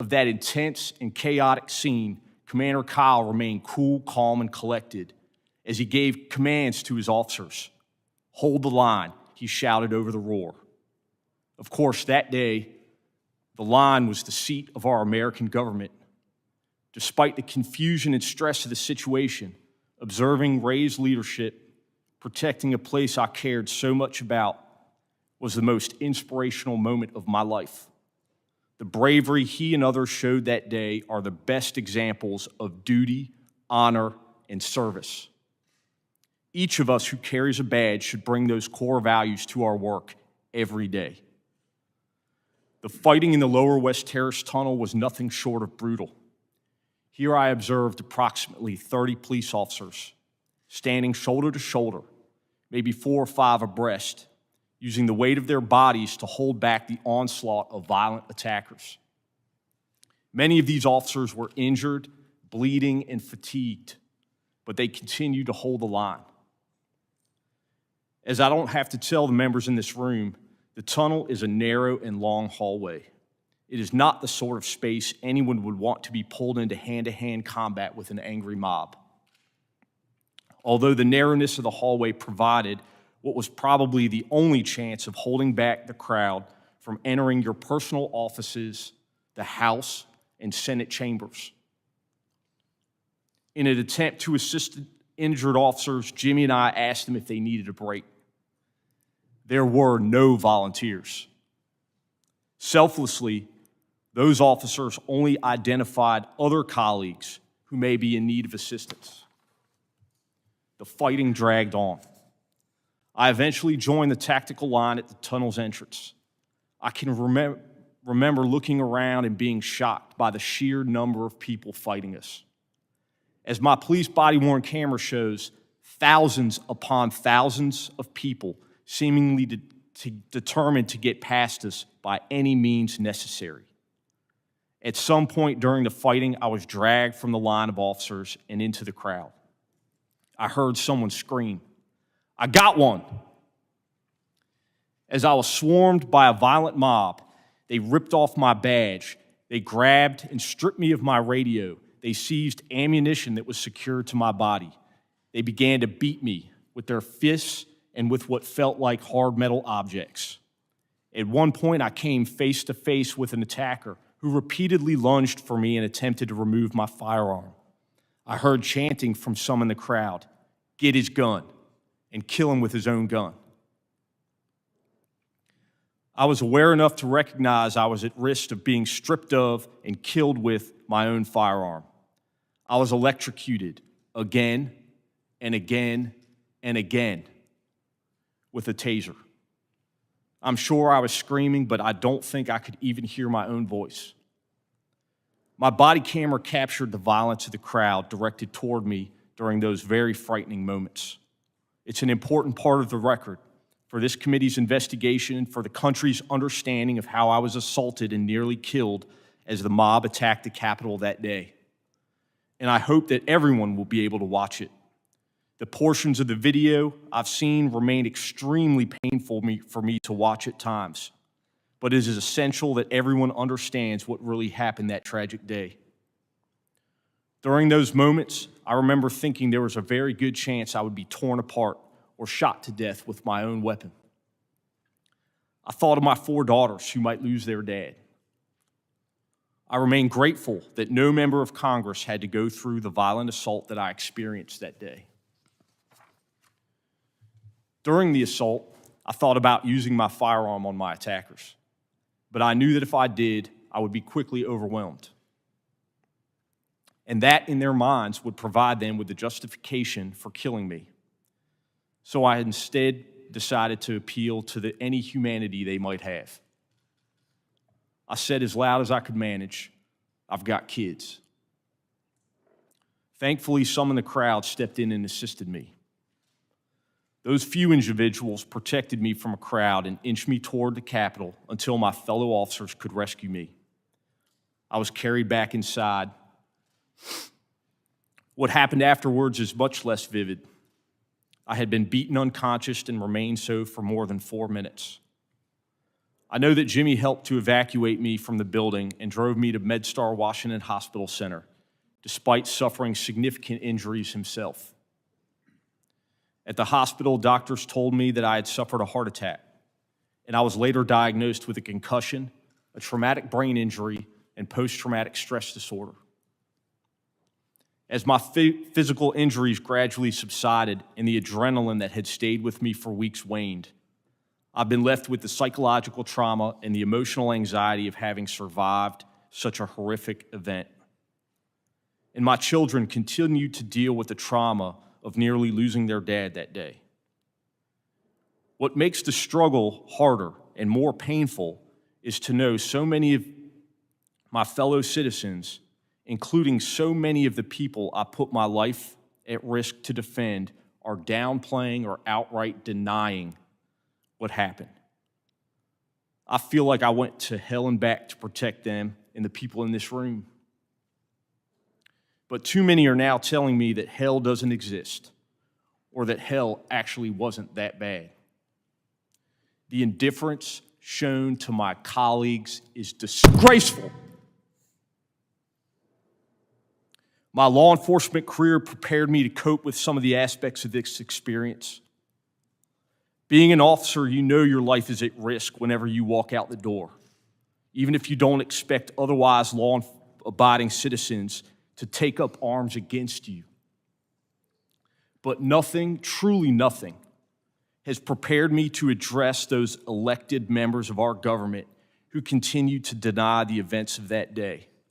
of that intense and chaotic scene, Commander Kyle remained cool, calm, and collected as he gave commands to his officers. "Hold the line," he shouted over the roar. Of course, that day, the line was the seat of our American government. Despite the confusion and stress of the situation, observing Ray's leadership, protecting a place I cared so much about, was the most inspirational moment of my life. The bravery he and others showed that day are the best examples of duty, honor, and service. Each of us who carries a badge should bring those core values to our work every day. The fighting in the Lower West Terrace Tunnel was nothing short of brutal. Here I observed approximately 30 police officers standing shoulder to shoulder, maybe 4 or 5 abreast, using the weight of their bodies to hold back the onslaught of violent attackers. Many of these officers were injured, bleeding, and fatigued, but they continued to hold the line. As I don't have to tell the members in this room, the tunnel is a narrow and long hallway. It is not the sort of space anyone would want to be pulled into hand-to-hand combat with an angry mob. Although the narrowness of the hallway provided what was probably the only chance of holding back the crowd from entering your personal offices, the House, and Senate chambers. In an attempt to assist injured officers, Jimmy and I asked them if they needed a break. There were no volunteers. Selflessly, those officers only identified other colleagues who may be in need of assistance. The fighting dragged on. I eventually joined the tactical line at the tunnel's entrance. I can remember looking around and being shocked by the sheer number of people fighting us. As my police body-worn camera shows, thousands upon thousands of people seemingly determined to get past us by any means necessary. At some point during the fighting, I was dragged from the line of officers and into the crowd. I heard someone scream, "I got one!" As I was swarmed by a violent mob, they ripped off my badge. They grabbed and stripped me of my radio. They seized ammunition that was secured to my body. They began to beat me with their fists and with what felt like hard metal objects. At one point, I came face to face with an attacker who repeatedly lunged for me and attempted to remove my firearm. I heard chanting from some in the crowd, "Get his gun," and "Kill him with his own gun." I was aware enough to recognize I was at risk of being stripped of and killed with my own firearm. I was electrocuted again and again and again with a taser. I'm sure I was screaming, but I don't think I could even hear my own voice. My body camera captured the violence of the crowd directed toward me during those very frightening moments. It's an important part of the record for this committee's investigation and for the country's understanding of how I was assaulted and nearly killed as the mob attacked the Capitol that day. And I hope that everyone will be able to watch it. The portions of the video I've seen remain extremely painful for me to watch at times, but it is essential that everyone understands what really happened that tragic day. During those moments, I remember thinking there was a very good chance I would be torn apart or shot to death with my own weapon. I thought of my 4 daughters who might lose their dad. I remain grateful that no member of Congress had to go through the violent assault that I experienced that day. During the assault, I thought about using my firearm on my attackers, but I knew that if I did, I would be quickly overwhelmed. And that, in their minds, would provide them with the justification for killing me. So I instead decided to appeal to any humanity they might have. I said as loud as I could manage, "I've got kids." Thankfully, some in the crowd stepped in and assisted me. Those few individuals protected me from a crowd and inched me toward the Capitol until my fellow officers could rescue me. I was carried back inside. What happened afterwards is much less vivid. I had been beaten unconscious and remained so for more than 4 minutes. I know that Jimmy helped to evacuate me from the building and drove me to MedStar Washington Hospital Center, despite suffering significant injuries himself. At the hospital, doctors told me that I had suffered a heart attack, and I was later diagnosed with a concussion, a traumatic brain injury, and post-traumatic stress disorder. As my physical injuries gradually subsided and the adrenaline that had stayed with me for weeks waned, I've been left with the psychological trauma and the emotional anxiety of having survived such a horrific event. And my children continue to deal with the trauma of nearly losing their dad that day. What makes the struggle harder and more painful is to know so many of my fellow citizens, including so many of the people I put my life at risk to defend, are downplaying or outright denying what happened. I feel like I went to hell and back to protect them and the people in this room. But too many are now telling me that hell doesn't exist, or that hell actually wasn't that bad. The indifference shown to my colleagues is disgraceful. My law enforcement career prepared me to cope with some of the aspects of this experience. Being an officer, you know your life is at risk whenever you walk out the door, even if you don't expect otherwise law-abiding citizens to take up arms against you. But nothing, truly nothing, has prepared me to address those elected members of our government who continue to deny the events of that day.